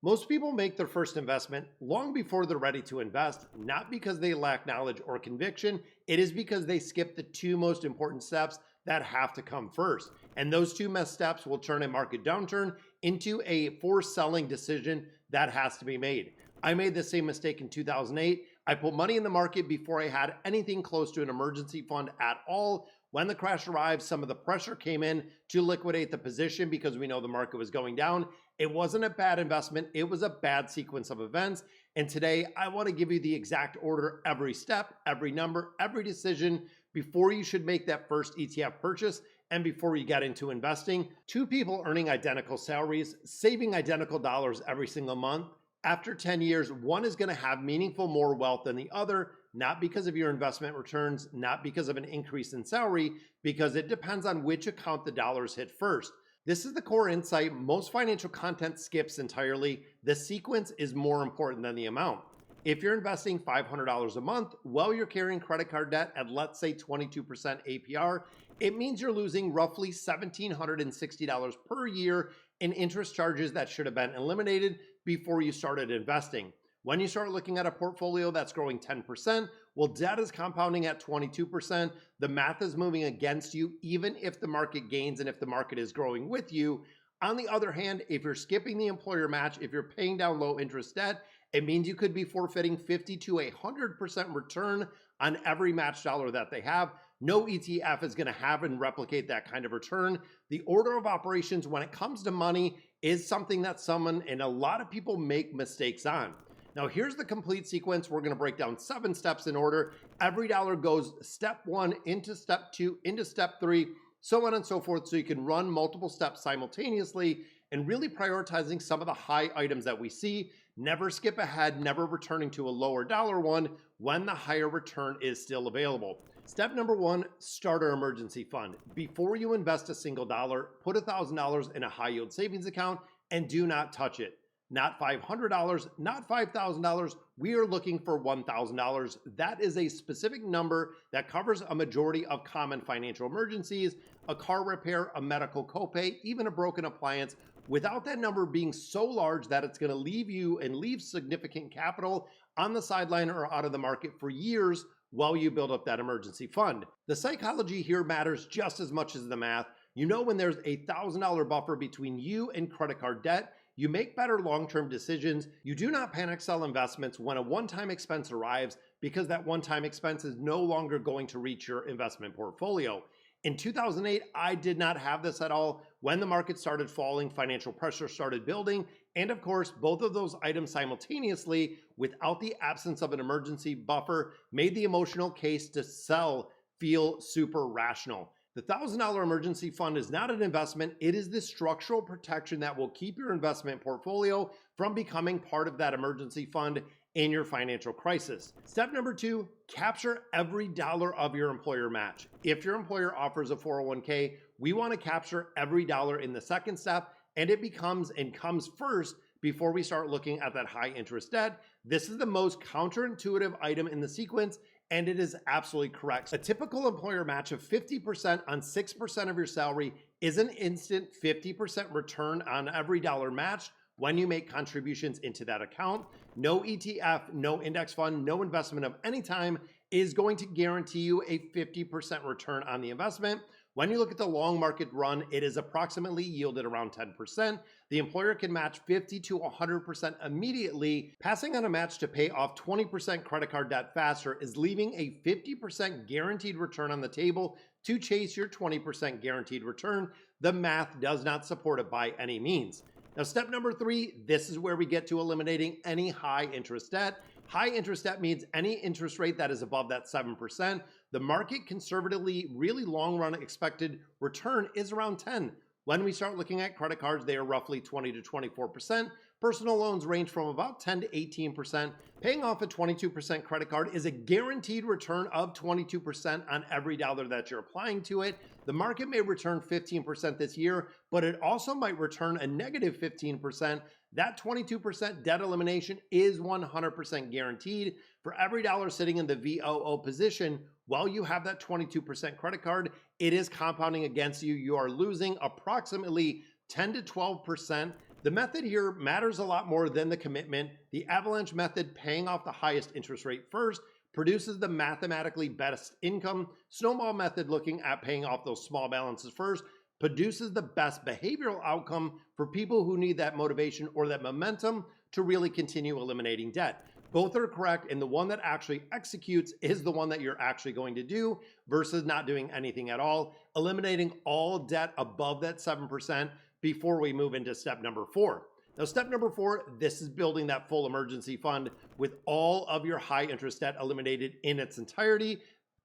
Most people make their first investment long before they're ready to invest, not because they lack knowledge or conviction. It is because they skip the two most important steps that have to come first. And those two missed steps will turn a market downturn into a forced selling decision that has to be made. I made the same mistake in 2008. I put money in the market before I had anything close to an emergency fund at all. When the crash arrived, some of the pressure came in to liquidate the position because we know the market was going down. It wasn't a bad investment. It was a bad sequence of events. And today I want to give you the exact order, every step, every number, every decision before you should make that first ETF purchase and before you get into investing. Two people earning identical salaries, saving identical dollars every single month. After 10 years, one is going to have meaningful more wealth than the other, not because of your investment returns, not because of an increase in salary, because it depends on which account the dollars hit first. This is the core insight most financial content skips entirely. The sequence is more important than the amount. If you're investing $500 a month while you're carrying credit card debt at, let's say, 22% APR, it means you're losing roughly $1,760 per year in interest charges that should have been eliminated before you started investing. When you start looking at a portfolio that's growing 10%, well, debt is compounding at 22%. The math is moving against you, even if the market gains and if the market is growing with you. On the other hand, if you're skipping the employer match, if you're paying down low interest debt, it means you could be forfeiting 50 to 100% return on every match dollar that they have. No ETF is going to have and replicate that kind of return. The order of operations when it comes to money is something that someone and a lot of people make mistakes on. Now, here's the complete sequence. We're going to break down 7 steps in order. Every dollar goes step 1 into step 2 into step 3, so on and so forth, so you can run multiple steps simultaneously and really prioritizing some of the high items that we see. Never skip ahead, never returning to a lower dollar one when the higher return is still available. Step number 1, start an emergency fund. Before you invest a single dollar, put $1,000 in a high yield savings account and do not touch it. Not $500, not $5,000. We are looking for $1,000. That is a specific number that covers a majority of common financial emergencies, a car repair, a medical copay, even a broken appliance, without that number being so large that it's going to leave you and leave significant capital on the sideline or out of the market for years while you build up that emergency fund. The psychology here matters just as much as the math. You know, when there's a $1,000 buffer between you and credit card debt, you make better long-term decisions. You do not panic sell investments when a one-time expense arrives because that one-time expense is no longer going to reach your investment portfolio. In 2008, I did not have this at all. When the market started falling, financial pressure started building. And of course, both of those items simultaneously, without the absence of an emergency buffer, made the emotional case to sell feel super rational. The $1,000 emergency fund is not an investment. It is the structural protection that will keep your investment portfolio from becoming part of that emergency fund in your financial crisis. Step number 2, capture every dollar of your employer match. If your employer offers a 401k, we want to capture every dollar in the second step, and it becomes and comes first before we start looking at that high interest debt. This is the most counterintuitive item in the sequence, and it is absolutely correct. A typical employer match of 50% on 6% of your salary is an instant 50% return on every dollar matched when you make contributions into that account. No ETF, no index fund, no investment of any time is going to guarantee you a 50% return on the investment. When you look at the long market run, it is approximately yielded around 10%. The employer can match 50 to 100% immediately. Passing on a match to pay off 20% credit card debt faster is leaving a 50% guaranteed return on the table to chase your 20% guaranteed return. The math does not support it by any means. Now, step number 3, this is where we get to eliminating any high interest debt. High interest debt means any interest rate that is above that 7%. The market conservatively, really long run expected return is around 10. When we start looking at credit cards, they are roughly 20 to 24%. Personal loans range from about 10 to 18%. Paying off a 22% credit card is a guaranteed return of 22% on every dollar that you're applying to it. The market may return 15% this year, but it also might return a negative 15%. That 22% debt elimination is 100% guaranteed. For every dollar sitting in the VOO position, while you have that 22% credit card, it is compounding against you. You are losing approximately 10 to 12% The method here matters a lot more than the commitment. The avalanche method, paying off the highest interest rate first, produces the mathematically best income. Snowball method, looking at paying off those small balances first, produces the best behavioral outcome for people who need that motivation or that momentum to really continue eliminating debt. Both are correct, and the one that actually executes is the one that you're actually going to do versus not doing anything at all, eliminating all debt above that 7% before we move into step number 4. Now, step number 4, this is building that full emergency fund with all of your high interest debt eliminated in its entirety.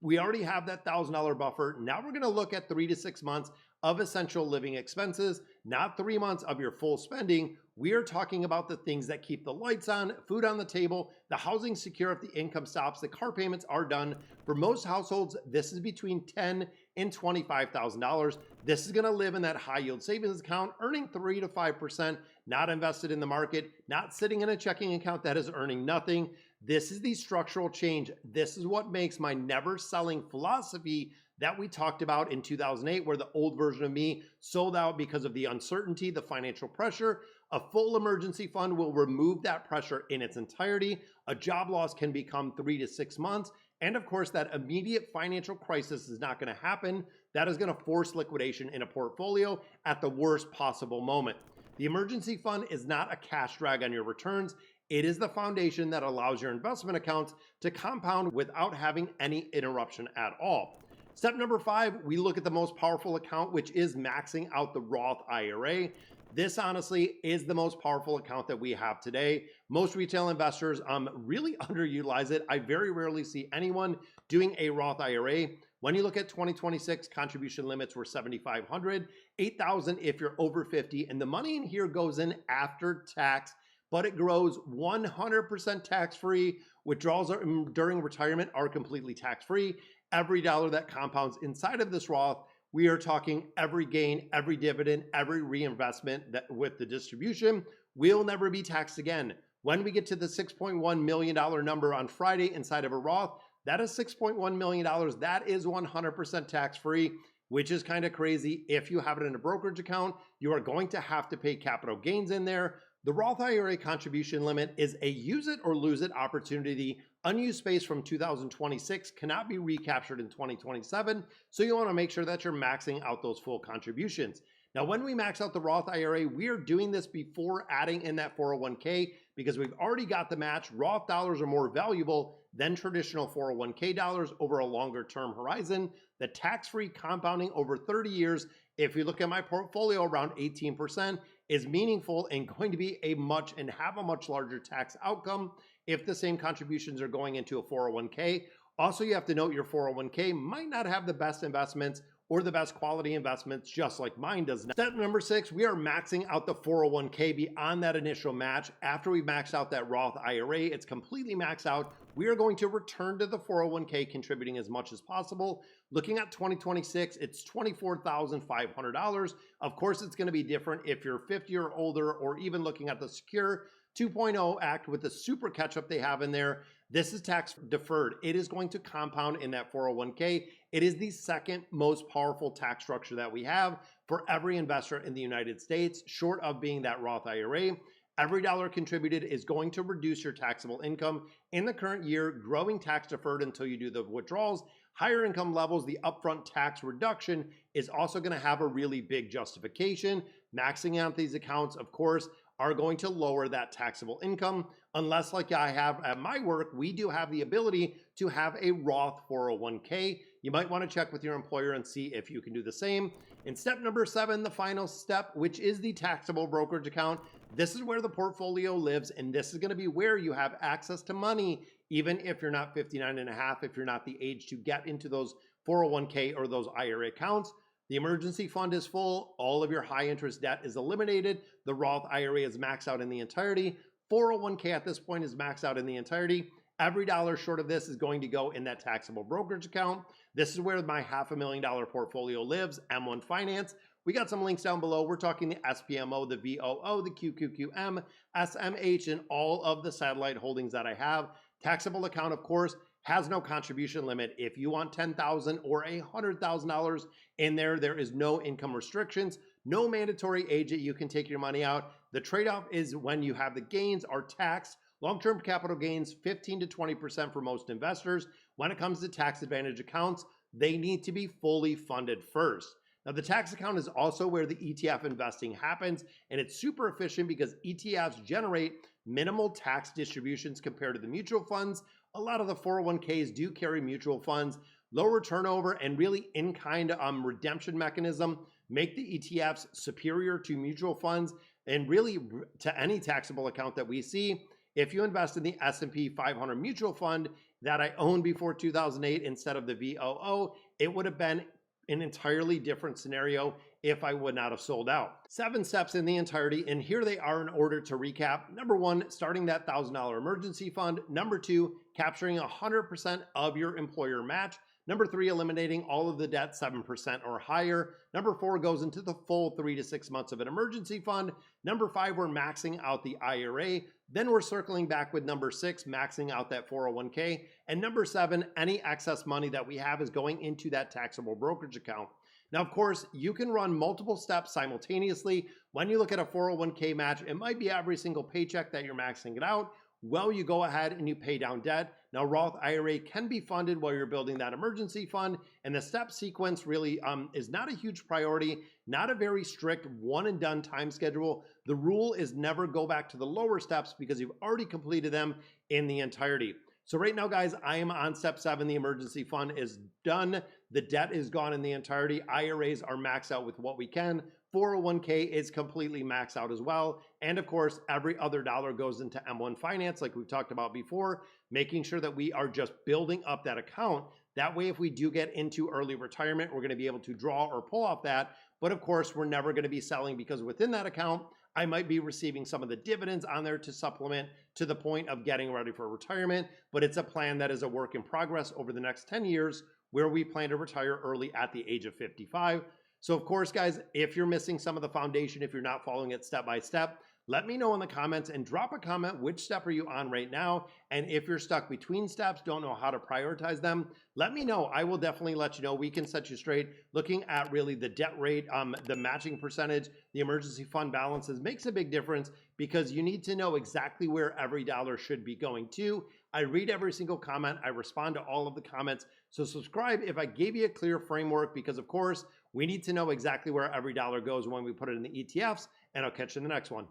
We already have that $1,000 buffer. Now we're going to look at 3 to 6 months of essential living expenses, not 3 months of your full spending. We are talking about the things that keep the lights on, food on the table, the housing secure if the income stops, the car payments are done. For most households, this is between $10,000 and $25,000. This is going to live in that high yield savings account, earning 3 to 5%, not invested in the market, not sitting in a checking account that is earning nothing. This is the structural change. This is what makes my never selling philosophy that we talked about in 2008, where the old version of me sold out because of the uncertainty, the financial pressure. A full emergency fund will remove that pressure in its entirety. A job loss can become 3 to 6 months. And of course, that immediate financial crisis is not going to happen. That is going to force liquidation in a portfolio at the worst possible moment. The emergency fund is not a cash drag on your returns. It is the foundation that allows your investment accounts to compound without having any interruption at all. Step number 5, we look at the most powerful account, which is maxing out the Roth IRA. This honestly is the most powerful account that we have today. Most retail investors really underutilize it. I very rarely see anyone doing a Roth IRA. When you look at 2026, contribution limits were $7,500, $8,000 if you're over 50, and the money in here goes in after tax, but it grows 100% tax-free. Withdrawals during retirement are completely tax-free. Every dollar that compounds inside of this Roth, we are talking every gain, every dividend, every reinvestment that with the distribution will never be taxed again. When we get to the $6.1 million number on Friday inside of a Roth, that is $6.1 million. That is 100% tax-free, which is kind of crazy. If you have it in a brokerage account, you are going to have to pay capital gains in there. The Roth IRA contribution limit is a use it or lose it opportunity. Unused space from 2026 cannot be recaptured in 2027, so you want to make sure that you're maxing out those full contributions. Now, when we max out the Roth IRA, we are doing this before adding in that 401k because we've already got the match. Roth dollars are more valuable than traditional 401k dollars over a longer term horizon. The tax-free compounding over 30 years, if you look at my portfolio, around 18%, is meaningful and going to be have a much larger tax outcome if the same contributions are going into a 401k. Also, you have to note your 401k might not have the best investments or the best quality investments, just like mine does not. Step number 6, we are maxing out the 401k beyond that initial match. After we maxed out that Roth IRA, it's completely maxed out. We are going to return to the 401k contributing as much as possible. Looking at 2026, it's $24,500. Of course, it's going to be different if you're 50 or older, or even looking at the Secure 2.0 Act with the super catch-up they have in there. This is tax deferred. It is going to compound in that 401k. It is the second most powerful tax structure that we have for every investor in the United States, short of being that Roth IRA. Every dollar contributed is going to reduce your taxable income in the current year, growing tax deferred until you do the withdrawals. Higher income levels, the upfront tax reduction is also going to have a really big justification. Maxing out these accounts, of course, are going to lower that taxable income, unless, like I have at my work, we do have the ability to have a Roth 401k. You might want to check with your employer and see if you can do the same. In step number 7, the final step, which is the taxable brokerage account, this is where the portfolio lives, and this is going to be where you have access to money, even if you're not 59 and a half, if you're not the age to get into those 401k or those IRA accounts. The emergency fund is full. All of your high interest debt is eliminated. The Roth IRA is maxed out in the entirety. 401k at this point is maxed out in the entirety. Every dollar short of this is going to go in that taxable brokerage account. This is where my $500,000 portfolio lives, M1 Finance. We got some links down below. We're talking the SPMO, the VOO, the QQQM, SMH, and all of the satellite holdings that I have. Taxable account, of course, has no contribution limit. If you want $10,000 or $100,000 in there, there is no income restrictions, No mandatory age that you can take your money out. The trade-off is when you have the gains are taxed. Long-term capital gains, 15 to 20% for most investors. When it comes to tax advantage accounts, they need to be fully funded first. Now, the tax account is also where the ETF investing happens, and it's super efficient because ETFs generate minimal tax distributions compared to the mutual funds. A lot of the 401ks do carry mutual funds. Lower turnover and really in-kind redemption mechanism make the ETFs superior to mutual funds and really to any taxable account that we see. If you invest in the S&P 500 mutual fund that I owned before 2008 instead of the VOO, it would have been an entirely different scenario if I would not have sold out. 7 steps in the entirety, and here they are in order to recap. Number 1, starting that $1,000 emergency fund. Number 2, capturing 100% of your employer match. Number 3, eliminating all of the debt 7% or higher. Number 4 goes into the full 3 to 6 months of an emergency fund. Number 5, we're maxing out the IRA. Then we're circling back with number 6, maxing out that 401k. And number 7, any excess money that we have is going into that taxable brokerage account. Now, of course, you can run multiple steps simultaneously. When you look at a 401k match, it might be every single paycheck that you're maxing it out. Well, you go ahead and you pay down debt. Now, Roth IRA can be funded while you're building that emergency fund, and the step sequence really is not a huge priority, not a very strict one and done time schedule. The rule is never go back to the lower steps because you've already completed them in the entirety. So right now, guys, I am on step 7. The emergency fund is done. The debt is gone in the entirety. IRAs are maxed out with what we can. 401k is completely maxed out as well. And of course, every other dollar goes into M1 Finance, like we've talked about before, making sure that we are just building up that account. That way, if we do get into early retirement, we're going to be able to draw or pull off that. But of course, we're never going to be selling because within that account, I might be receiving some of the dividends on there to supplement to the point of getting ready for retirement. But it's a plan that is a work in progress over the next 10 years where we plan to retire early at the age of 55. So of course, guys, if you're missing some of the foundation, if you're not following it step by step, let me know in the comments and drop a comment. Which step are you on right now? And if you're stuck between steps, don't know how to prioritize them, let me know. I will definitely let you know. We can set you straight. Looking at really the debt rate, the matching percentage, the emergency fund balances makes a big difference because you need to know exactly where every dollar should be going to. I read every single comment. I respond to all of the comments. So subscribe if I gave you a clear framework because, of course, we need to know exactly where every dollar goes when we put it in the ETFs. And I'll catch you in the next one.